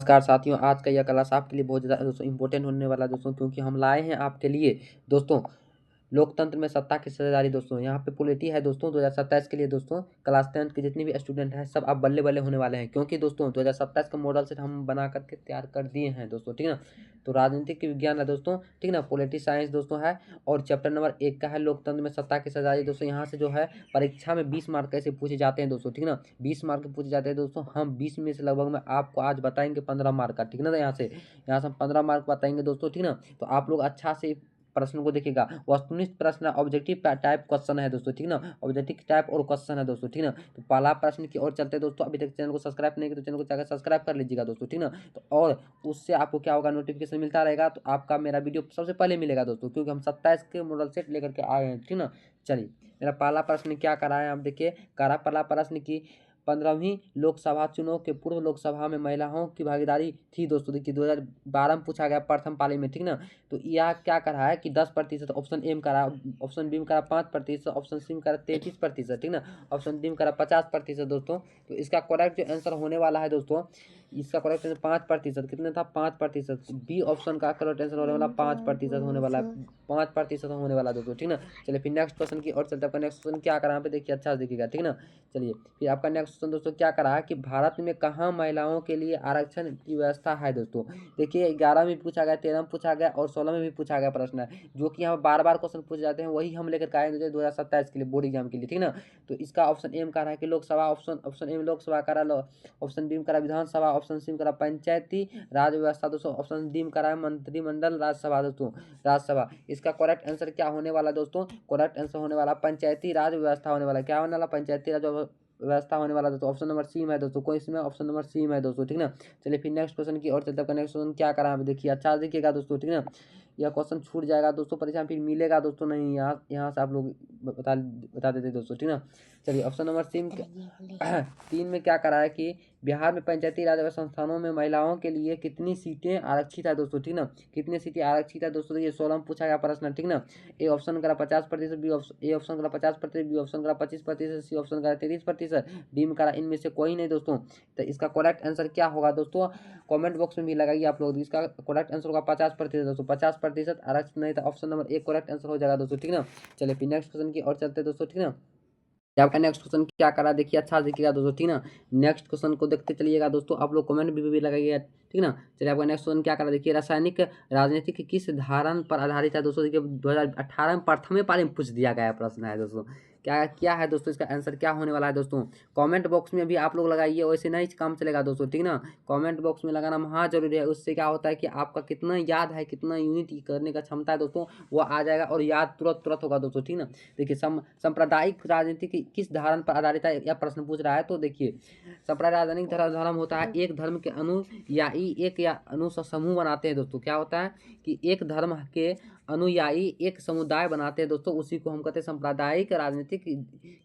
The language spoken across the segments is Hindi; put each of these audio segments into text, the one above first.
नमस्कार साथियों, आज का यह क्लास आपके लिए बहुत ज़्यादा दोस्तों इम्पोर्टेंट होने वाला है दोस्तों, क्योंकि हम लाए हैं आपके लिए दोस्तों लोकतंत्र में सत्ता की साझेदारी। दोस्तों यहाँ पे पॉलिटी है दोस्तों 2027 के लिए। दोस्तों क्लास 10 के जितने भी स्टूडेंट हैं सब आप बल्ले बल्ले होने वाले हैं, क्योंकि दोस्तों 2027 का मॉडल सेट हम बना करके तैयार कर दिए हैं दोस्तों, ठीक ना। तो राजनीतिक विज्ञान है दोस्तों, ठीक ना, पॉलिटी साइंस दोस्तों है, और चैप्टर नंबर 1 का है लोकतंत्र में सत्ता की साझेदारी। दोस्तों यहाँ से जो है परीक्षा में 20 मार्क कैसे पूछे जाते हैं दोस्तों, ठीक ना, 20 मार्क पूछे जाते हैं दोस्तों। हम 20 में से लगभग में आपको आज बताएंगे 15 मार्क का, ठीक ना। तो यहाँ से हम 15 मार्क बताएंगे दोस्तों, ठीक ना। तो आप लोग अच्छा से प्रश्न को देखिएगा। वस्तुनिष्ठ प्रश्न ऑब्जेक्टिव टाइप क्वेश्चन है दोस्तों, ठीक ना, ऑब्जेक्टिव टाइप और क्वेश्चन है दोस्तों, ठीक ना। तो पहला प्रश्न की ओर चलते हैं दोस्तों। अभी तक चैनल को सब्सक्राइब नहीं किया तो चैनल को जाकर सब्सक्राइब कर लीजिएगा दोस्तों, ठीक ना। तो और उससे आपको क्या होगा, नोटिफिकेशन मिलता रहेगा, तो आपका मेरा वीडियो सबसे पहले मिलेगा दोस्तों, क्योंकि हम 27 के मॉडल सेट लेकर के आए हैं, ठीक ना। चलिए, मेरा पहला प्रश्न क्या करा है, आप देखिए। करा पहला प्रश्न की 15वीं लोकसभा चुनाव के पूर्व लोकसभा में महिलाओं की भागीदारी थी दोस्तों। देखिए 2012 में पूछा गया प्रथम पाली में, ठीक ना। तो यह क्या करा है कि 10%, ऑप्शन ए में करा, ऑप्शन बी में करा 5%, ऑप्शन सी में करा 33%, ठीक ना, ऑप्शन डी में करा 50% दोस्तों। तो इसका करेक्ट जो आंसर होने वाला है दोस्तों, इसका करेक्ट आंसर 5%, कितने था 5%। बी ऑप्शन का करेक्ट आंसर होने वाला 5% होने वाला है, 5% होने वाला दोस्तों, ठीक ना। चलिए फिर नेक्स्ट क्वेश्चन की और चलते हैं। आपका नेक्स्ट क्वेश्चन क्या करा यहाँ पे देखिए, अच्छा से देखिएगा, ठीक ना। चलिए फिर आपका नेक्स्ट क्वेश्चन दोस्तों क्या करा है कि भारत में कहाँ महिलाओं के लिए आरक्षण की व्यवस्था है दोस्तों। देखिए 11 में पूछा गया, 13 में पूछा गया और 16 में भी पूछा गया प्रश्न है, जो कि यहाँ बार बार क्वेश्चन पूछे जाते हैं, वही हम लेकर के आए 2027 के लिए बोर्ड एग्जाम के लिए, ठीक ना। तो इसका ऑप्शन ए में करा है कि लोकसभा, ऑप्शन ए में लोकसभा करा, ऑप्शन बी में करा विधानसभा, ऑप्शन सी में करा पंचायती राज व्यवस्था दोस्तों, ऑप्शन डी में करा है मंत्रिमंडल राज्यसभा दोस्तों, राज्यसभा। इसका करेक्ट आंसर क्या होने वाला दोस्तों, करेक्ट आंसर होने वाला पंचायती राज व्यवस्था होने वाला। क्या होने वाला, पंचायती राज व्यवस्था होने वाला दोस्तों। ऑप्शन नंबर सी में है दोस्तों, कोई इसमें ऑप्शन नंबर सी में है दोस्तों, ठीक ना। चलिए फिर नेक्स्ट क्वेश्चन की और चलते हैं। नेक्स्ट क्वेश्चन क्या करा है देखिए, अच्छा देखिएगा दोस्तों, ठीक ना। यह क्वेश्चन छूट जाएगा दोस्तों, परीक्षा में फिर मिलेगा दोस्तों नहीं, यहाँ से आप लोग बता देते दोस्तों, ठीक ना। चलिए ऑप्शन नंबर सी 3 में क्या करा है कि बिहार में पंचायती राज संस्थानों में महिलाओं के लिए कितनी सीटें आरक्षित है दोस्तों, ठीक ना, कितनी सीटें आरक्षित है दोस्तों। ये 16 में पूछा गया प्रश्न, ठीक ना। ए ऑप्शन करा 50%, ए ऑप्शन करा 50%, बी ऑप्शन करा 25%, सी ऑप्शन करा 33%, डी में करा इनमें से कोई नहीं दोस्तों। तो इसका करेक्ट आंसर क्या होगा दोस्तों, कमेंट बॉक्स में भी लगाइए आप लोग। इसका करेक्ट आंसर होगा 50% दोस्तों, 50% आरक्षित नहीं था, ऑप्शन नंबर 1 करेक्ट आंसर हो जाएगा दोस्तों, ठीक ना। चलिए फिर नेक्स्ट क्वेश्चन की और चलते दोस्तों, ठीक ना। आपका नेक्स्ट क्वेश्चन क्या करा देखिए, अच्छा देखिएगा दोस्तों, ठीक ना। नेक्स्ट क्वेश्चन को देखते चलिएगा दोस्तों, आप लोग कमेंट भी लगाइएगा, ठीक ना। चलिए आपका नेक्स्ट क्वेश्चन क्या करा देखिए, रासायनिक राजनीति की किस धारण पर आधारित है दोस्तों। देखिए 2018 में प्रथम पाली में पूछ दिया गया प्रश्न है दोस्तों। क्या है दोस्तों, इसका आंसर क्या होने वाला है दोस्तों, कमेंट बॉक्स में भी आप लोग लगाइए, वैसे नहीं काम चलेगा दोस्तों, ठीक ना। कमेंट बॉक्स में लगाना महा जरूरी है, उससे क्या होता है कि आपका कितना याद है, कितना यूनिट करने का क्षमता है दोस्तों, वो आ जाएगा और याद तुरंत तुरंत होगा दोस्तों, ठीक ना। देखिए सांप्रदायिक राजनीति की किस धारण पर आधारित है, यह प्रश्न पूछ रहा है। तो देखिए सांप्रदायिक राजनीतिक धर्म होता है एक धर्म के अनुयायी एक या समूह बनाते हैं दोस्तों। क्या होता है कि एक धर्म के अनुयायी एक समुदाय बनाते हैं दोस्तों, उसी को हम कहते हैं सांप्रदायिक राजनीतिक।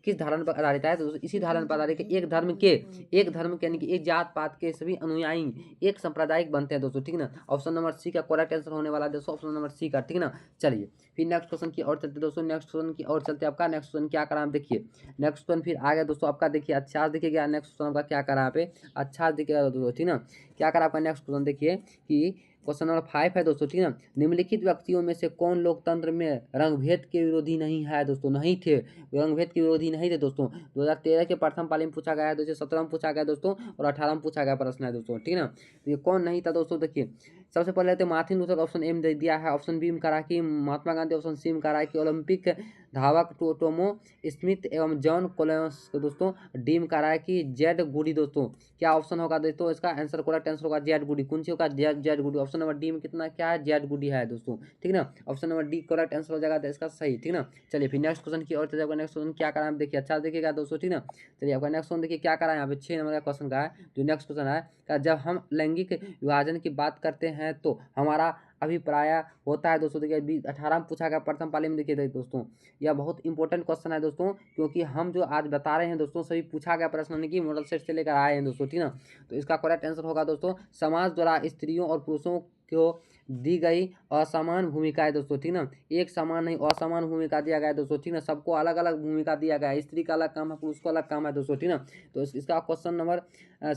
किस धारण पर आधारित है, तो इसी धारण पर आधारित एक धर्म के यानी कि एक जात पात के सभी अनुयायी एक सांप्रदायिक बनते हैं दोस्तों, ठीक ना। ऑप्शन नंबर सी का करेक्ट आंसर होने वाला है दोस्तों, ऑप्शन नंबर सी का, ठीक ना। चलिए फिर नेक्स्ट क्वेश्चन की और चलते दोस्तों, नेक्स्ट क्वेश्चन की और चलते। आपका नेक्स्ट क्वेश्चन क्या करा देखिए, नेक्स्ट क्वेश्चन फिर आ गया दोस्तों आपका, देखिए अच्छा देखिएगा नेक्स्ट क्वेश्चन आपका क्या करा पे, अच्छा देखिएगा दोस्तों, ठीक ना। क्या करा आपका नेक्स्ट क्वेश्चन देखिए कि क्वेश्चन नंबर 5 है दोस्तों, ठीक ना। निम्नलिखित व्यक्तियों में से कौन लोकतंत्र में रंगभेद के विरोधी नहीं है दोस्तों, नहीं थे, रंगभेद के विरोधी नहीं थे दोस्तों। 2013 के प्रथम पाली में पूछा गया है, 2017 में पूछा गया दोस्तों, और 18 में पूछा गया प्रश्न है दोस्तों, ठीक ना। तो ये कौन नहीं था दोस्तों, देखिए सबसे पहले तो मार्टिन लूथर, ऑप्शन ए में दे दिया है, ऑप्शन बी में करा कि महात्मा गांधी, ऑप्शन सी में करा कि ओलंपिक धावक टोमो स्मिथ एवं जॉन कोलेंस को दोस्तों, डी में करा कि जेड गुडी दोस्तों। क्या ऑप्शन होगा दोस्तों, इसका आंसर करेक्ट आंसर होगा जेड गुडी, कौन सी होगा जेड गुडी। ऑप्शन नंबर डी में कितना क्या है, जेड गुडी है दोस्तों, ठीक ना। Option number D correct answer हो जाएगा तो इसका सही, ठीक ना। चलिए फिर नेक्स्ट क्वेश्चन की और चलिए, नेक्स्ट क्वेश्चन क्या करा देखिए, अच्छा देखिएगा दोस्तों, ठीक ना। चलिए आपका नेक्स्ट क्वेश्चन देखिए क्या करा यहाँ पे 6 नंबर का क्वेश्चन का है। जो नेक्स्ट क्वेश्चन है, जब हम लैंगिक विभाजन की बात करते हैं तो हमारा अभिप्राय होता है दोस्तों। देखिए 18 में पूछा गया प्रथम पाली में, देखिए दोस्तों यह बहुत इंपॉर्टेंट क्वेश्चन है दोस्तों, क्योंकि हम जो आज बता रहे हैं दोस्तों सभी पूछा गया प्रश्न नहीं कि मॉडल सेट से लेकर आए हैं दोस्तों, ठीक ना। तो इसका करेक्ट आंसर होगा दोस्तों, समाज द्वारा स्त्रियों और पुरुषों को दी गई असमान भूमिका है दोस्तों, ठीक ना। एक समान नहीं असमान भूमिका दिया गया है दोस्तों, ठीक ना। सबको अलग अलग भूमिका दिया गया है, स्त्री का अलग काम है, पुरुष को अलग काम है दोस्तों, ठीक ना। तो इसका क्वेश्चन नंबर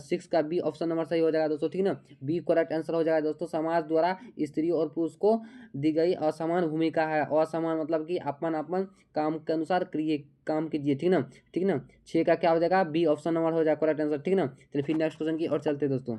6 का बी ऑप्शन नंबर सही हो जाएगा दोस्तों, ठीक ना। बी करेक्ट आंसर हो जाएगा दोस्तों। समाज द्वारा स्त्री और पुरुष को दी गई असमान भूमिका है। असमान मतलब कि अपन अपन काम के अनुसार काम कीजिए, ठीक ना, ठीक ना। 6 का क्या हो जाएगा, बी ऑप्शन नंबर हो जाएगा करेक्ट आंसर, ठीक ना। चलिए फिर नेक्स्ट क्वेश्चन की और चलते दोस्तों।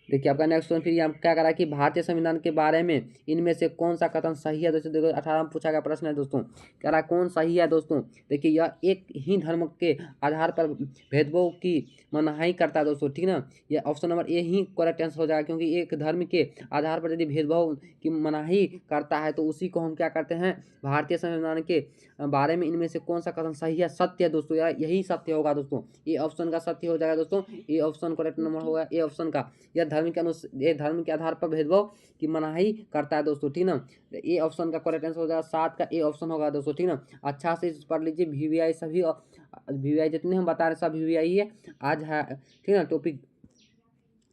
देखिए आपका नेक्स्ट क्वेश्चन फिर यहाँ क्या करा कि भारतीय संविधान के बारे में इनमें से कौन सा कथन सही है दोस्तों। देखो 18 में पूछा गया प्रश्न है दोस्तों, कह रहा कौन सही है दोस्तों। देखिए यह एक ही धर्म के आधार पर भेदभाव की मनाही करता है दोस्तों, ठीक ना। यह option number A he correct answer हो जाएगा, क्योंकि एक धर्म के आधार पर यदि भेदभाव की मनाही करता है तो उसी को हम क्या करते हैं, भारतीय संविधान के बारे में इनमें से कौन सा कथन सही है, सत्य है दोस्तों, यही सत्य होगा दोस्तों। ए ऑप्शन का सत्य हो जाएगा दोस्तों, ए ऑप्शन करेक्ट नंबर होगा ए ऑप्शन का। यह धर्म के आधार पर भेदभाव की मनाही करता है दोस्तों, ठीक ना। ए ऑप्शन का करेक्ट आंसर हो जाएगा 7 का ए ऑप्शन होगा दोस्तों, ठीक ना। अच्छा से पढ़ लीजिए, वीवीआई सभी वीवीआई जितने हम बता रहे हैं सब वीवीआई है आज है, ठीक ना। टॉपिक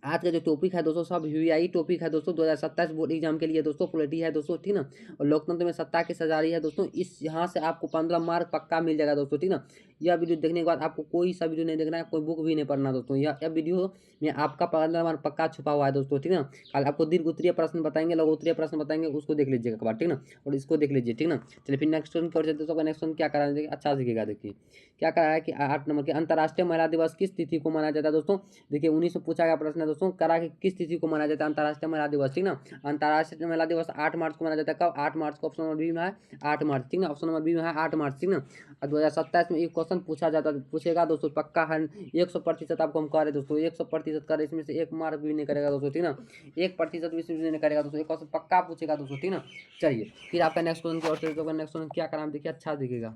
आज का जो टॉपिक है दोस्तों सब वीवीआई टॉपिक है दोस्तों, 2027 बोर्ड एग्जाम के लिए दोस्तों पॉलिटी है दोस्तों, ठीक ना। और लोकतंत्र में सत्ता की सजारी है दोस्तों, इस यहाँ से आपको 15 मार्क पक्का मिल जाएगा दोस्तों, ठीक ना। यह वीडियो देखने के बाद आपको कोई सा वीडियो नहीं देखना है, कोई बुक भी नहीं पढ़ना दोस्तों। यह वीडियो में आपका 15 मार्क पक्का छुपा हुआ है दोस्तों, ठीक ना। कल आपको दीर्घ उत्तरीय प्रश्न बताएंगे, लघु उत्तरीय प्रश्न बताएंगे, उसको देख लीजिएगा एक बार, ठीक ना। और इसको देख लीजिए, ठीक ना। चलिए फिर नेक्स्ट क्वेश्चन की ओर चलते हैं। नेक्स्ट क्वेश्चन क्या करा है अच्छा दिखेगा, देखिए क्या करा है कि 8 नंबर के अंतर्राष्ट्रीय महिला दिवस किस तिथि को मनाया जाता है दोस्तों। देखिए 19 में पूछा गया प्रश्न है दोस्तों, करा कि किस तिथि को मनाया जाता है अंतर्राष्ट्रीय महिला दिवस, ठीक ना। अंतर्राष्ट्रीय महिला दिवस 8 मार्च को मनाया जाता है। कब, 8 मार्च को, ऑप्शन नंबर बी में है 8 मार्च, ठीक ना। ऑप्शन नंबर बी में है 8 मार्च, ठीक ना। 2027 में एक क्वेश्चन पूछेगा दोस्तों, पक्का है 100% आपको हम कह रहे दोस्तों, 100% कर, इसमें से 1 मार्क भी नहीं करेगा दोस्तों, ठीक ना। 1% भी इसमें नहीं करेगा दोस्तों, एक क्वेश्चन पक्का पूछेगा दोस्तों, ठीक ना। चलिए फिर आपका नेक्स्ट क्वेश्चन की ओर चलते हैं। नेक्स्ट क्वेश्चन क्या करा देखिए, अच्छा दिखेगा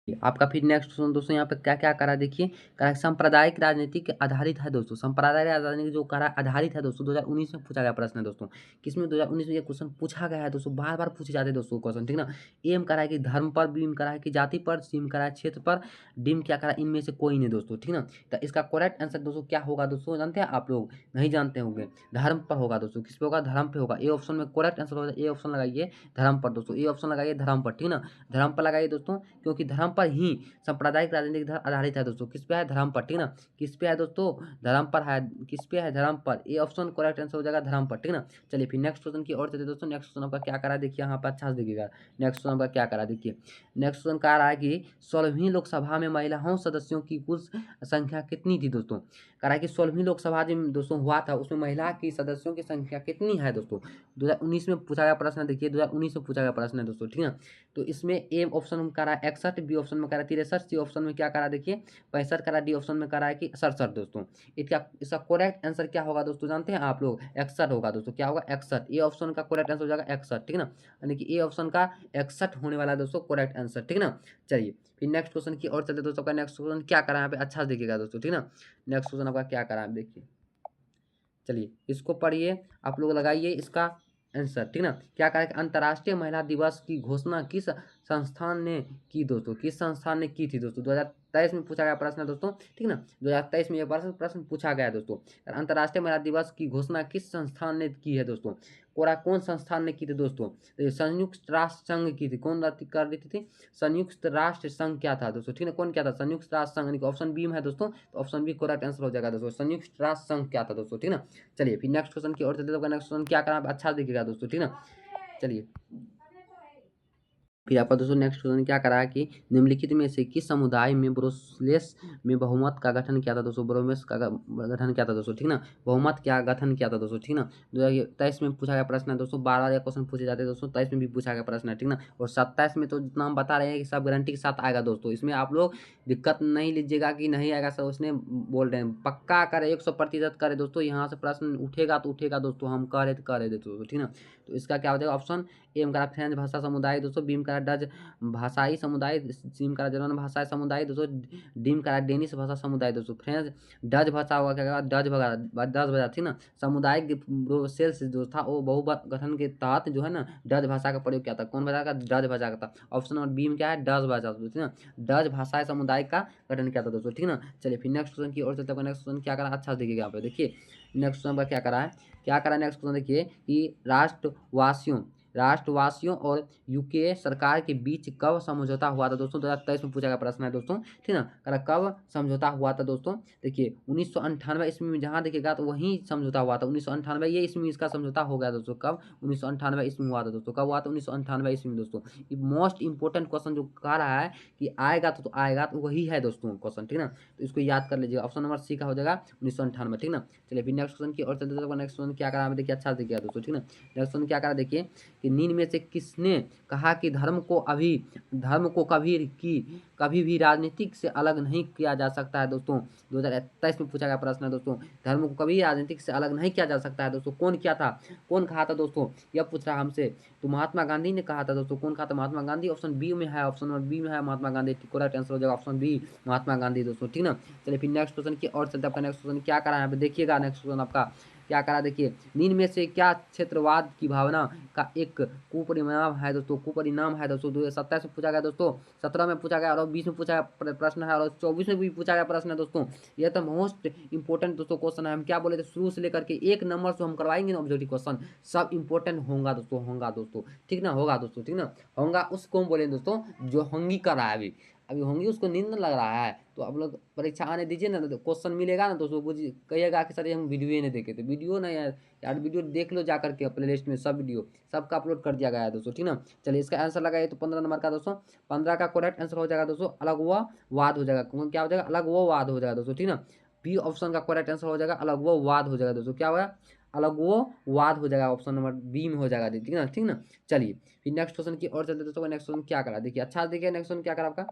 आपका। फिर नेक्स्ट क्वेश्चन दोस्तों यहाँ पे क्या क्या करा देखिए, करा सांप्रदायिक राजनीति के आधारित है दोस्तों। सांप्रदायिक राजनीति जो करा आधारित है दोस्तों, 2019 में पूछा गया प्रश्न है दोस्तों। किसमें 2019 में ये क्वेश्चन पूछा गया है दोस्तों, बार बार पूछे जाते हैं दोस्तों क्वेश्चन, ठीक ना। एम करा है कि धर्म पर, बी करा है कि जाति पर, सी करा है क्षेत्र पर, डी क्या करा इनमें से कोई नहीं दोस्तों, ठीक ना। तो इसका करेक्ट आंसर दोस्तों क्या होगा दोस्तों, जानते हैं आप लोग, नहीं जानते होंगे, धर्म पर होगा दोस्तों। किस पे होगा, धर्म पे होगा। ए ऑप्शन में करेक्ट आंसर होगा, ए ऑप्शन लगाइए धर्म पर दोस्तों, ए ऑप्शन लगाइए धर्म पर, ठीक ना। धर्म पर लगाइए दोस्तों, क्योंकि धर्म पर ही सांप्रदायिक राजनीतिक आधारित है दोस्तों। किस पे है, धर्म पर, ठीक ना। किस पे है दोस्तों, धर्म पर है। किस पे है, धर्म पर। ए ऑप्शन करेक्ट आंसर हो जाएगा धर्म पर, ठीक ना। चलिए फिर नेक्स्ट क्वेश्चन की ओर चलते दोस्तों। नेक्स्ट क्वेश्चन आपका क्या करा देखिए, यहाँ पर अच्छा से देखिएगा। नेक्स्ट क्वेश्चन आपका क्या करा देखिए, नेक्स्ट क्वेश्चन कह रहा है कि 16वीं लोकसभा में महिलाओं सदस्यों की कुल संख्या कितनी थी दोस्तों। कह रहा है कि 16वीं लोकसभा जो दोस्तों हुआ था उसमें महिला की सदस्यों की संख्या कितनी है दोस्तों। 2019 में पूछा गया प्रश्न है, देखिए 2019 में पूछा गया प्रश्न है दोस्तों, ठीक है। तो इसमें ए ऑप्शन में कह रहा है 61, बी ऑप्शन में कह रहा है 63, सी ऑप्शन में क्या करा देखिए 65 करा, डी ऑप्शन में करा है कि 67 दोस्तों। इसका करेक्ट आंसर क्या होगा दोस्तों, जानते हैं आप लोग, 61 होगा दोस्तों। क्या होगा, 61। ए ऑप्शन का करेक्ट आंसर हो जाएगा 61, ठीक ना। यानी कि ए ऑप्शन का 61 होने वाला है दोस्तों करेक्ट आंसर, ठीक ना। चलिए फिर नेक्स्ट क्वेश्चन की ओर चलते दोस्तों। का नेक्स्ट क्वेश्चन क्या करा यहाँ पे, अच्छा से देखिएगा दोस्तों, ठीक ना। नेक्स्ट क्वेश्चन आपका क्या करा देखिए, चलिए इसको पढ़िए, आप लोग लगाइए इसका आंसर, ठीक ना। क्या कहा कि अंतर्राष्ट्रीय महिला दिवस की घोषणा किस संस्थान ने की दोस्तों, किस संस्थान ने की थी दोस्तों। 2023 में पूछा गया प्रश्न है दोस्तों, ठीक ना। 2023 में यह प्रश्न पूछा गया है दोस्तों। अंतर्राष्ट्रीय महिला दिवस की घोषणा किस संस्थान ने की है दोस्तों, कौन संस्थान ने की थी दोस्तों। संयुक्त राष्ट्र संघ की थी, कौन कर रही थी, संयुक्त राष्ट्र संघ क्या था दोस्तों, ठीक है। कौन क्या था, संयुक्त राष्ट्र संघ, ऑप्शन बी में है दोस्तों। तो ऑप्शन बी करेक्ट आंसर हो जाएगा दोस्तों, संयुक्त राष्ट्र संघ क्या था दोस्तों, ठीक ना। चलिए फिर नेक्स्ट क्वेश्चन की ओर चलते हैं। नेक्स्ट क्वेश्चन क्या करना अच्छा दिखेगा दोस्तों, ठीक ना। चलिए फिर आपका दोस्तों नेक्स्ट क्वेश्चन क्या करा है कि निम्नलिखित में से किस समुदाय में ब्रुसेल्स में बहुमत का गठन किया था दोस्तों। ब्रोमेस का गठन किया था दोस्तों, ठीक ना। बहुमत क्या गठन किया था दोस्तों, ठीक ना। 2023 में पूछा गया प्रश्न है दोस्तों, 12 क्वेश्चन पूछे जाते हैं दोस्तों, 23 में भी पूछा गया प्रश्न है, ठीक ना। और 27 में तो जितना हम बता रहे हैं कि सब गारंटी के साथ आएगा दोस्तों। इसमें आप लोग दिक्कत नहीं लीजिएगा कि नहीं आएगा सर उसने बोल रहे हैं, पक्का करे 100% करे दोस्तों। यहाँ से प्रश्न उठेगा तो उठेगा दोस्तों, हम कह रहे दोस्तों, ठीक ना। तो इसका क्या हो जाएगा, ऑप्शन ए में करा फ्रेंच भाषा समुदाय दोस्तों, बी में करा करा डच भाषाई समुदाय, सीम करा जर्मन भाषाई समुदाय दोस्तों, डीम करा डेनिश भाषा समुदाय दोस्तों, फ्रेंच डच भाषा हुआ क्या डच भाषा थी ना, सामुदायिक जो सेल्स जो था वो बहुगठन के तहत जो है ना डच भाषा का प्रयोग किया था। कौन भाषा का? डच भाषा का था। ऑप्शन नंबर बी में क्या है? डच भाषा, ठीक है ना, डच भाषा समुदाय का गठन किया था दोस्तों, ठीक ना। चलिए फिर नेक्स्ट क्वेश्चन की ओर चलते हैं। नेक्स्ट क्वेश्चन क्या करा, अच्छा से देखिएगा यहाँ पे, देखिए नेक्स्ट क्वेश्चन पर क्या करा है, क्या करा नेक्स्ट क्वेश्चन देखिए कि राष्ट्रवासियों और यूके सरकार के बीच कब समझौता हुआ था दोस्तों? 2023 में पूछा गया प्रश्न है दोस्तों, ठीक ना। करा कब समझौता हुआ था दोस्तों? देखिए 1998 ईस्वी में जहाँ देखिएगा तो वहीं समझौता हुआ था 1998, ये ईस्वी में इसका समझौता हो गया दोस्तों। कब? 1998 ईस्वी में हुआ था दोस्तों। कब हुआ था? 1998 ईस्वी में दोस्तों। ये मोस्ट इंपोर्टेंट क्वेश्चन जो कह रहा है कि आएगा तो आएगा तो वही है दोस्तों क्वेश्चन, ठीक ना। तो इसको याद कर लीजिएगा। ऑप्शन नंबर सी का हो जाएगा 1998, ठीक ना। चलिए फिर नेक्स्ट क्वेश्चन की और चलते हैं। नेक्स्ट क्वेश्चन क्या करा देखिए, अच्छा देखिए दोस्तों, ठीक ना। नेक्स्ट क्वेश्चन क्या करा देखिए कि निम्न में से किसने कहा कि धर्म को कभी भी राजनीतिक से अलग नहीं किया जा सकता है दोस्तों? 2023 में पूछा गया प्रश्न है दोस्तों, धर्म को कभी राजनीतिक से अलग नहीं किया जा सकता है दोस्तों। कौन किया था? कौन कहा था दोस्तों? यह पूछ रहा हमसे। तो महात्मा गांधी ने कहा था दोस्तों। कौन कहा था? महात्मा गांधी। ऑप्शन बी में है, ऑप्शन नंबर बी में है महात्मा गांधी, करेक्ट आंसर हो जाएगा ऑप्शन बी महात्मा गांधी दोस्तों, ठीक ना। चलिए फिर नेक्स्ट क्वेश्चन की और चलते हैं। आपका नेक्स्ट क्वेश्चन क्या करा है यहाँ पे देखिएगा। नेक्स्ट क्वेश्चन आपका क्या करा देखिए, निम्न में से क्या क्षेत्रवाद की भावना का एक कुपरिणाम है दोस्तों? कुपरिणाम है दोस्तों। 2027 में पूछा गया दोस्तों, 17 में पूछा गया और 20 में पूछा गया प्रश्न है और 24 में भी पूछा गया प्रश्न है दोस्तों। यह तो मोस्ट इंपोर्टेंट दोस्तों क्वेश्चन है। हम क्या बोले थे शुरू से लेकर के एक नंबर से हम करवाएंगे ना ऑब्जेक्टिव क्वेश्चन, सब इंपोर्टेंट होगा दोस्तों, ठीक ना, होगा दोस्तों, ठीक ना, होगा। उसको हम बोले दोस्तों जो होंगी कर रहा है अभी होंगी उसको नींद लग रहा है। तो आप लोग परीक्षा आने दीजिए ना, तो क्वेश्चन मिलेगा ना दोस्तों, बुझिए कहिएगा कि सर ये हम वीडियो ही नहीं देखे थे। वीडियो नहीं यार वीडियो देख लो जा करके प्ले लिस्ट में, सब वीडियो सबका अपलोड कर दिया गया है दोस्तों, ठीक ना। चलिए इसका आंसर लगाइए तो 15 नंबर का दोस्तों, 15 का करेक्ट आंसर हो जाएगा दोस्तों अलग व वाद हो जाएगा। क्या हो जाएगा? अलग वो वाद हो जाएगा दोस्तों, ठीक ना। बी ऑप्शन का करेक्ट आंसर हो जाएगा अलग वो वाद हो जाएगा दोस्तों। क्या होगा? अलग वो वाद हो जाएगा, ऑप्शन नंबर बी में हो जाएगा, ठीक ना, ठीक ना। चलिए फिर नेक्स्ट क्वेश्चन की और चलते दोस्तों। नेक्स्ट क्वेश्चन क्या करा देखिए, अच्छा देखिए नेक्स्ट क्वेश्चन क्या करा आपका,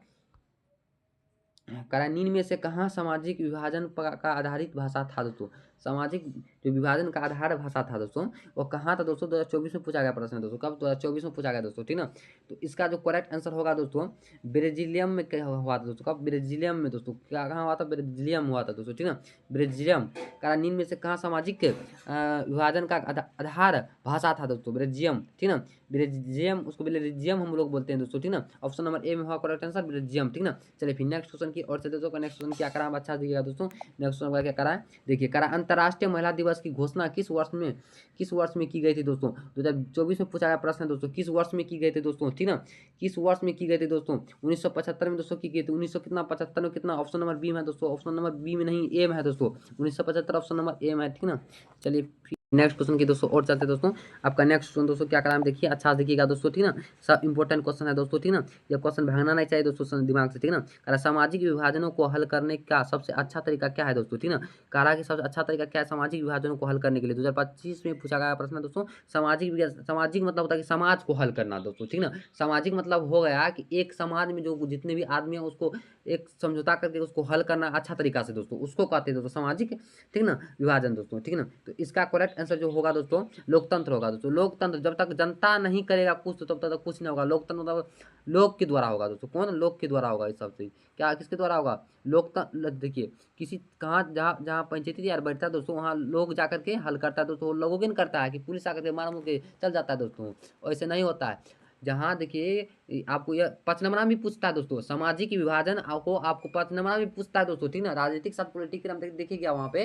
करानीन में से कहाँ सामाजिक विभाजन का आधारित भाषा था दोस्तों? सामाजिक जो विभाजन का आधार भाषा था दोस्तों वो कहाँ था दोस्तों? 2024 में पूछा गया प्रश्न दोस्तों। कब? 2024 में पूछा गया दोस्तों, ठीक ना। तो इसका जो करेक्ट आंसर होगा दोस्तों ब्रेजिलियम में क्या हुआ था दोस्तों? कब? ब्रेजिलियम में दोस्तों। क्या कहाँ हुआ था? ब्रेजिलियम हुआ था दोस्तों, ठीक ना, ब्रेजिलियम। करानीन में से कहाँ सामाजिक विभाजन का आधार भाषा था दोस्तों? ब्रेजियम, ठीक ना, ब्रेजियम, उसको ब्रेजियम हम लोग बोलते हैं दोस्तों, ठीक ना। ऑप्शन नंबर ए में हुआ करेक्ट आंसर ब्रेजियम, ठीक ना। चलिए फिर नेक्स्ट क्वेश्चन की और चलते दोस्तों। नेक्स्ट क्वेश्चन क्या करा अच्छा दिखेगा दोस्तों। नेक्स्ट क्वेश्चन क्या करा है देखिए, करा अंतर्राष्ट्रीय महिला दिवस की घोषणा किस वर्ष में की गई थी दोस्तों? 2024 में पूछा गया प्रश्न है दोस्तों, किस वर्ष में की गई थी दोस्तों, ठीक ना, किस वर्ष में की गई थी दोस्तों? 1975 में दोस्तों की गई थी। 1900 कितना 75 में कितना? ऑप्शन नंबर बी में है दोस्तों, ऑप्शन नंबर बी में नहीं ए में है दोस्तों, 1975 ऑप्शन नंबर ए में है, ठीक ना। चलिए नेक्स्ट क्वेश्चन की दोस्तों और चलते दोस्तों। आपका नेक्स्ट क्वेश्चन दोस्तों क्या करा देखिए, अच्छा से देखिएगा दोस्तों, ठीक ना, सब इंपॉर्टेंट क्वेश्चन है दोस्तों, ठीक ना। ये क्वेश्चन भागना नहीं चाहिए दोस्तों दिमाग से, ठीक ना। कह सामाजिक विभाजनों को हल करने का सबसे अच्छा तरीका क्या है दोस्तों, ठीक ना। कह रहा कि सबसे अच्छा तरीका क्या है सामाजिक विभाजनों को हल करने के लिए? 2025 में पूछा गया प्रश्न दोस्तों। सामाजिक मतलब होता है कि समाज को हल करना दोस्तों, ठीक ना। सामाजिक मतलब हो गया कि एक समाज में जो जितने भी आदमी है उसको एक समझौता करके उसको हल करना अच्छा तरीका से दोस्तों, उसको कहते हैं दोस्तों सामाजिक, ठीक ना, विभाजन दोस्तों, ठीक ना। तो इसका करेक्ट आंसर जो होगा दोस्तों लोकतंत्र होगा दोस्तों। लोकतंत्र जब तक जनता नहीं करेगा कुछ तो तब तक कुछ नहीं होगा। लोकतंत्र मतलब लोक के द्वारा होगा दोस्तों। कौन? लोक के द्वारा होगा। इस सबसे क्या किसके द्वारा होगा? लोकतंत्र। देखिए किसी कहाँ जहाँ जहाँ पंचायती यार बैठता है दोस्तों वहाँ लोग जाकर के हल करता है दोस्तों। लोगों के करता है कि पुलिस आकर के मार मुर के चल जाता है दोस्तों, ऐसे नहीं होता है। जहाँ देखिए आपको यह 5 नंबर भी पूछता है दोस्तों, सामाजिक विभाजन आपको 5 नंबर भी पूछता है दोस्तों, ठीक ना। राजनीतिक साथ पॉलिटिकल देखिएगा वहाँ पे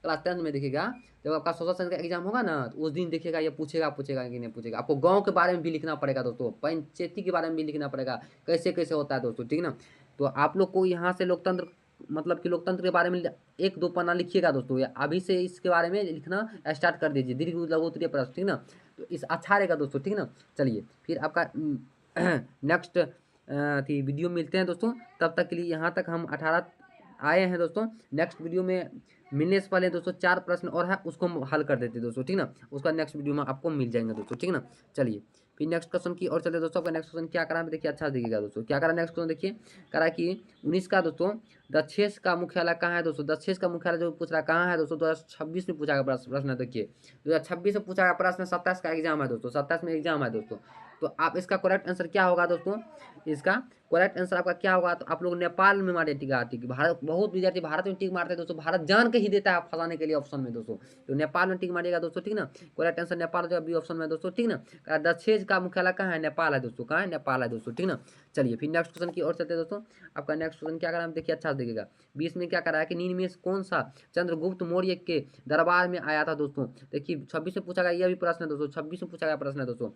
क्लास 10 में देखिएगा, जब आपका सोशल साइंस का एग्जाम होगा ना तो उस दिन देखिएगा ये पूछेगा कि नहीं पूछेगा। आपको गांव के बारे में भी लिखना पड़ेगा दोस्तों, पंचायती के बारे में भी लिखना पड़ेगा, कैसे कैसे होता है दोस्तों, ठीक ना। तो आप लोग को यहाँ से लोकतंत्र मतलब कि लोकतंत्र के बारे में 1-2 पन्ना लिखिएगा दोस्तों, या अभी से इसके बारे में लिखना स्टार्ट कर दीजिए, दीर्घ लघु उत्तरीय प्रश्न, ठीक ना। तो इस अच्छा रहेगा दोस्तों, ठीक ना। चलिए फिर आपका नेक्स्ट थी वीडियो मिलते हैं दोस्तों। तब तक के लिए यहाँ तक हम 18 आए हैं दोस्तों। नेक्स्ट वीडियो में मिलने से पहले दोस्तों 4 प्रश्न और है उसको हम हल कर देते दोस्तों, ठीक ना। उसका नेक्स्ट वीडियो में आपको मिल जाएंगे दोस्तों, ठीक ना। चलिए फिर नेक्स्ट क्वेश्चन की और चलते दोस्तों। आपका नेक्स्ट क्वेश्चन क्या करा देखिए, अच्छा देखिएगा दोस्तों क्या करा। नेक्स्ट क्वेश्चन देखिए करा कि 19 का दोस्तों दक्षेश का मुख्यालय कहाँ है दोस्तों? दक्षेश का मुख्यालय जो पूछ रहा कहाँ है दोस्तों? 2026 में पूछा गया प्रश्न है। देखिए 2026 में पूछा गया प्रश्न, 27 का एग्जाम है दोस्तों, 27 में एग्जाम है दोस्तों। तो आप इसका करेक्ट आंसर क्या होगा दोस्तों, इसका करेक्ट आंसर आपका क्या होगा, तो आप लोग नेपाल में मारे टिका टिक, भारत बहुत विद्यार्थी भारत में टिक मारते हैं दोस्तों, भारत जान के ही देता है फंसाने के लिए ऑप्शन में दोस्तों, तो नेपाल में टिक मारिएगा दोस्तों, ठीक ना। करेक्ट आंसर नेपाल हो जाएगा, बी ऑप्शन में दोस्तों, ठीक ना। दक्षेज का मुख्यालय कहाँ है, नेपाल है दोस्तों, कहाँ है, नेपाल है दोस्तों, ठीक ना। चलिए फिर नेक्स्ट क्वेश्चन की ओर चलते हैं दोस्तों। आपका नेक्स्ट क्वेश्चन क्या करा है, देखिए अच्छा से देखिएगा। 20 में क्या करा है कि निम्न में से कौन सा चंद्रगुप्त मौर्य के दरबार में आया था दोस्तों। देखिए 26 में पूछा गया, यह भी प्रश्न है दोस्तों, 26 में पूछा गया प्रश्न है दोस्तों।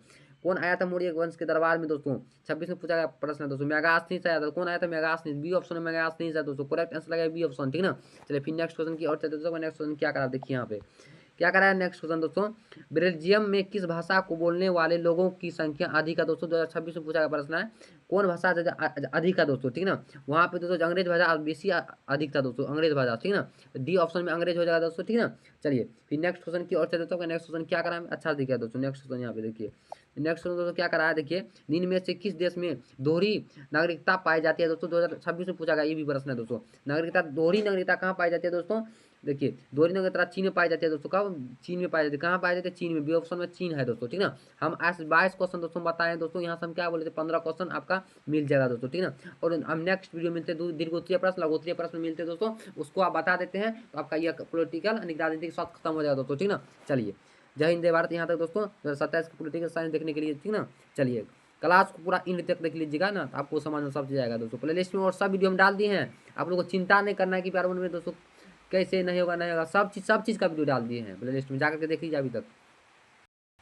कौन आया था मौर्य वंश के दरबार में दोस्तों, 26 में पूछा गया प्रश्न है दोस्तों। मेगास्थनीज आया था, कौन आया था, मेगास्थनीज, बी ऑप्शन में मेगास्थनीज है दोस्तों, करेक्ट आंसर लगा बी ऑप्शन, ठीक ना। चलिए फिर नेक्स्ट क्वेश्चन की ओर चलते दोस्तों। नेक्स्ट क्वेश्चन क्या करा, देखिए यहाँ पे क्या करा है नेक्स्ट क्वेश्चन दोस्तों। बेल्जियम में किस भाषा को बोलने वाले लोगों की संख्या अधिक है दोस्तों, 2026 में पूछा गया प्रश्न है। कौन भाषा अधिक है दोस्तों, ठीक ना। वहाँ पे दोस्तों अंग्रेज भाषा बेसी अधिक था दोस्तों, अंग्रेज भाषा, ठीक ना। डी ऑप्शन में अंग्रेज हो जाएगा दोस्तों, ठीक ना। चलिए फिर नेक्स्ट क्वेश्चन की ओर चलते दोस्तों। नेक्स्ट क्वेश्चन क्या करा है, अच्छा दिखा दोस्तों। नेक्स्ट क्वेश्चन यहाँ पे देखिए, नेक्स्ट क्वेश्चन दोस्तों क्या करा है, देखिए निम्न में से किस देश में दोहरी नागरिकता पाई जाती है दोस्तों, 2026 में पूछा गया, ये भी प्रश्न है दोस्तों। नागरिकता, दोहरी नागरिकता कहाँ पाई जाती है दोस्तों, देखिए दोहरी नागरिकता चीन में पाई जाती है दोस्तों, कब, चीन में पाई जाती है, कहाँ पाई जाती है, चीन में, बी ऑप्शन में चीन है दोस्तों, ठीक ना। हम आज 22 क्वेश्चन दोस्तों बताएं दोस्तों, यहाँ से हम क्या बोले थे, 15 क्वेश्चन आपका मिल जाएगा दोस्तों, ठीक ना। और हम नेक्स्ट वीडियो मिलते हैं, दीर्घोत्तरीय प्रश्न लघोत्तरीय प्रश्न मिलते हैं दोस्तों, उसको आप बता देते हैं, तो आपका यह पॉलिटिकल राजनीतिक स्वास्थ्य खत्म हो जाएगा दोस्तों, ठीक ना। चलिए जय हिंद जय भारत, यहाँ तक दोस्तों 27 की पॉलिटिकल साइंस देखने के लिए, ठीक ना। चलिए क्लास को पूरा इन तक देख लीजिएगा ना, तो आपको समझ में सब चीज आएगा दोस्तों। प्ले लिस्ट में और सब वीडियो हम डाल दिए हैं, आप लोगों को चिंता नहीं करना है कि प्यार में दोस्तों कैसे नहीं होगा नहीं होगा, सब चीज़ का वीडियो डाल दिए हैं प्ले लिस्ट में, जाकर के देख लीजिए अभी तक।